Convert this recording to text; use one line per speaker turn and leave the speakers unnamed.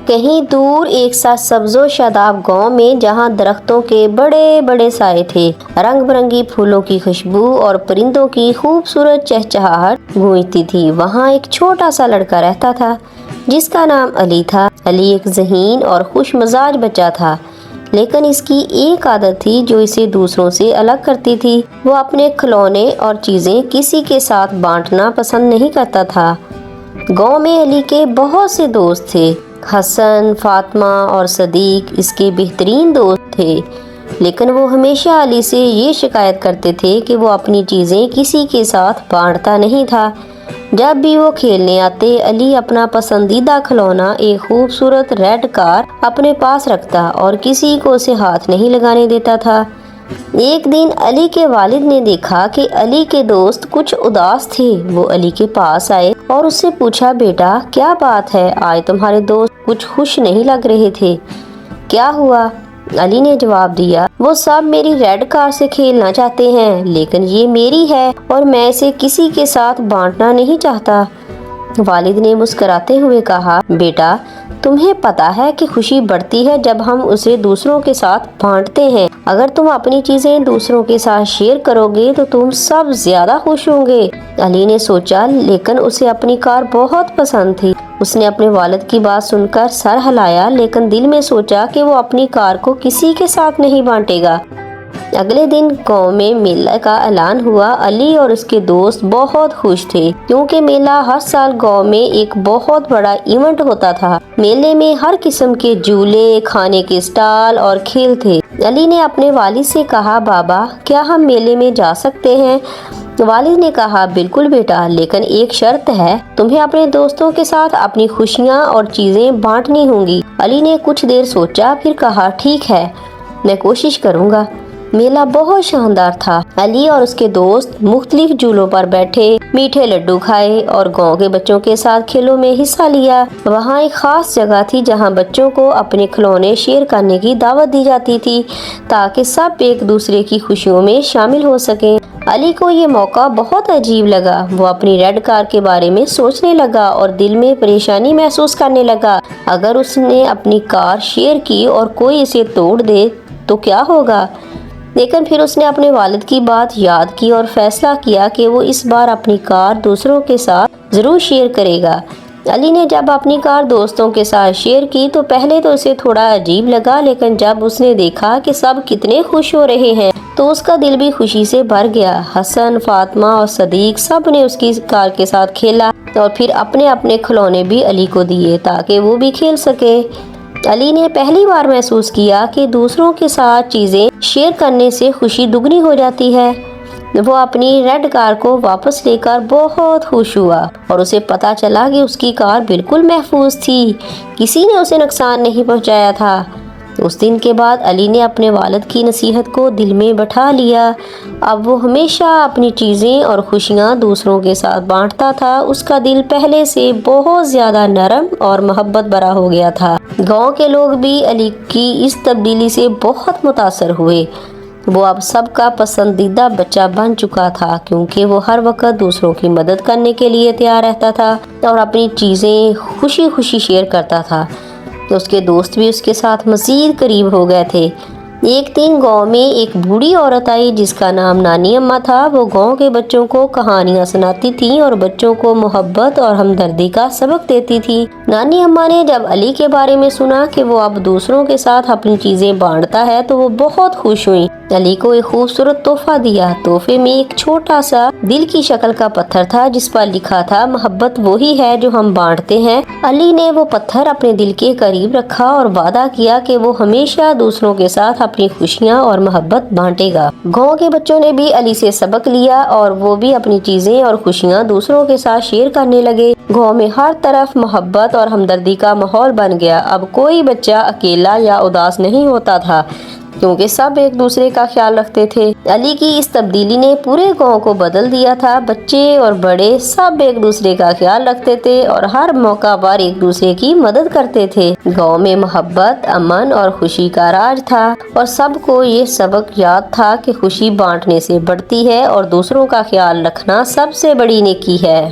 کہیں دور ایک سا سبز و شاداب گاؤں میں جہاں درختوں کے بڑے بڑے سائے تھے، رنگ برنگی پھولوں کی خوشبو اور پرندوں کی خوبصورت چہچہاہٹ گونجتی تھی، وہاں ایک چھوٹا سا لڑکا رہتا تھا جس کا نام علی تھا۔ علی ایک ذہین اور خوش مزاج بچہ تھا، لیکن اس کی ایک عادت تھی جو اسے دوسروں سے الگ کرتی تھی۔ وہ اپنے کھلونے اور چیزیں کسی کے ساتھ بانٹنا پسند نہیں کرتا تھا۔ گاؤں میں علی کے بہت سے دوست تھے۔ حسن، فاطمہ اور صدیق اس کے بہترین دوست تھے، لیکن وہ ہمیشہ علی سے یہ شکایت کرتے تھے کہ وہ اپنی چیزیں کسی کے ساتھ بانٹتا نہیں تھا۔ جب بھی وہ کھیلنے آتے، علی اپنا پسندیدہ کھلونا ایک خوبصورت ریڈ کار اپنے پاس رکھتا اور کسی کو اسے ہاتھ نہیں لگانے دیتا تھا۔ ایک دن علی کے والد نے دیکھا کہ علی کے دوست کچھ اداس تھے۔ وہ علی کے پاس آئے اور اس سے پوچھا، بیٹا کیا بات ہے؟ آج تمہارے دوست کچھ خوش نہیں لگ رہے تھے، کیا ہوا؟ علی نے جواب دیا، وہ سب میری ریڈ کار سے کھیلنا چاہتے ہیں، لیکن یہ میری ہے اور میں اسے کسی کے ساتھ بانٹنا نہیں چاہتا۔ والد نے مسکراتے ہوئے کہا، بیٹا تمہیں پتا ہے کہ خوشی بڑھتی ہے جب ہم اسے دوسروں کے ساتھ بانٹتے ہیں۔ اگر تم اپنی چیزیں دوسروں کے ساتھ شیئر کرو گے تو تم سب زیادہ خوش ہوں گے۔ علی نے سوچا، لیکن اسے اپنی کار بہت پسند تھی۔ اس نے اپنے والد کی بات سن کر سر ہلایا، لیکن دل میں سوچا کہ وہ اپنی کار کو کسی کے ساتھ نہیں بانٹے گا۔ اگلے دن گاؤں میں میلے کا اعلان ہوا۔ علی اور اس کے دوست بہت خوش تھے کیونکہ میلہ ہر سال گاؤں میں ایک بہت بڑا ایونٹ ہوتا تھا۔ میلے میں ہر قسم کے جھولے، کھانے کے اسٹال اور کھیل تھے۔ علی نے اپنے والد سے کہا، بابا کیا ہم میلے میں جا سکتے ہیں؟ والد نے کہا، بالکل بیٹا، لیکن ایک شرط ہے، تمہیں اپنے دوستوں کے ساتھ اپنی خوشیاں اور چیزیں بانٹنی ہوں گی۔ علی نے کچھ دیر سوچا، پھر کہا، ٹھیک ہے، میں کوشش کروں گا۔ میلہ بہت شاندار تھا۔ علی اور اس کے دوست مختلف جھولوں پر بیٹھے، میٹھے لڈو کھائے اور گاؤں کے بچوں کے ساتھ کھیلوں میں حصہ لیا۔ وہاں ایک خاص جگہ تھی جہاں بچوں کو اپنے کھلونے شیئر کرنے کی دعوت دی جاتی تھی تاکہ سب ایک دوسرے کی خوشیوں میں شامل ہو سکیں۔ علی کو یہ موقع بہت عجیب لگا۔ وہ اپنی ریڈ کار کے بارے میں سوچنے لگا اور دل میں پریشانی محسوس کرنے لگا۔ اگر اس نے اپنی کار شیئر کی اور کوئی اسے توڑ دے تو کیا ہوگا؟ لیکن پھر اس نے اپنے والد کی بات یاد کی اور فیصلہ کیا کہ وہ اس بار اپنی کار دوسروں کے ساتھ ضرور شیئر کرے گا۔ علی نے جب اپنی کار دوستوں کے ساتھ شیئر کی تو پہلے تو اسے تھوڑا عجیب لگا، لیکن جب اس نے دیکھا کہ سب کتنے خوش ہو رہے ہیں تو اس کا دل بھی خوشی سے بھر گیا۔ حسن، فاطمہ اور صدیق سب نے اس کی کار کے ساتھ کھیلا اور پھر اپنے اپنے کھلونے بھی علی کو دیے تاکہ وہ بھی کھیل سکے۔ علی نے پہلی بار محسوس کیا کہ دوسروں کے ساتھ چیزیں شیئر کرنے سے خوشی دگنی ہو جاتی ہے۔ وہ اپنی ریڈ کار کو واپس لے کر بہت خوش ہوا اور اسے پتا چلا کہ اس کی کار بالکل محفوظ تھی، کسی نے اسے نقصان نہیں پہنچایا تھا۔ اس دن کے بعد علی نے اپنے والد کی نصیحت کو دل میں بٹھا لیا۔ اب وہ ہمیشہ اپنی چیزیں اور خوشیاں دوسروں کے ساتھ بانٹتا تھا۔ اس کا دل پہلے سے بہت زیادہ نرم اور محبت بھرا ہو گیا تھا۔ گاؤں کے لوگ بھی علی کی اس تبدیلی سے بہت متاثر ہوئے۔ وہ اب سب کا پسندیدہ بچہ بن چکا تھا کیونکہ وہ ہر وقت دوسروں کی مدد کرنے کے لیے تیار رہتا تھا اور اپنی چیزیں خوشی خوشی شیئر کرتا تھا۔ اس کے دوست بھی اس کے ساتھ مزید قریب ہو گئے تھے۔ ایک دن گاؤں میں ایک بوڑھی عورت آئی جس کا نام نانی اماں تھا۔ وہ گاؤں کے بچوں کو کہانیاں سناتی تھی اور بچوں کو محبت اور ہمدردی کا سبق دیتی تھی۔ نانی اماں نے جب علی کے بارے میں سنا کہ وہ اب دوسروں کے ساتھ اپنی چیزیں بانٹتا ہے تو وہ بہت خوش ہوئی۔ علی کو ایک خوبصورت تحفہ دیا۔ تحفے میں ایک چھوٹا سا دل کی شکل کا پتھر تھا جس پر لکھا تھا، محبت وہی ہے جو ہم بانٹتے ہیں۔ علی نے وہ پتھر اپنے دل کے قریب رکھا اور وعدہ کیا کہ وہ ہمیشہ دوسروں کے ساتھ اپنی خوشیاں اور محبت بانٹے گا۔ گاؤں کے بچوں نے بھی علی سے سبق لیا اور وہ بھی اپنی چیزیں اور خوشیاں دوسروں کے ساتھ شیئر کرنے لگے۔ گاؤں میں ہر طرف محبت اور ہمدردی کا ماحول بن گیا۔ اب کوئی بچہ اکیلا یا اداس نہیں ہوتا تھا کیونکہ سب ایک دوسرے کا خیال رکھتے تھے۔ علی کی اس تبدیلی نے پورے گاؤں کو بدل دیا تھا۔ بچے اور بڑے سب ایک دوسرے کا خیال رکھتے تھے اور ہر موقع پر ایک دوسرے کی مدد کرتے تھے۔ گاؤں میں محبت، امن اور خوشی کا راج تھا اور سب کو یہ سبق یاد تھا کہ خوشی بانٹنے سے بڑھتی ہے اور دوسروں کا خیال رکھنا سب سے بڑی نیکی ہے۔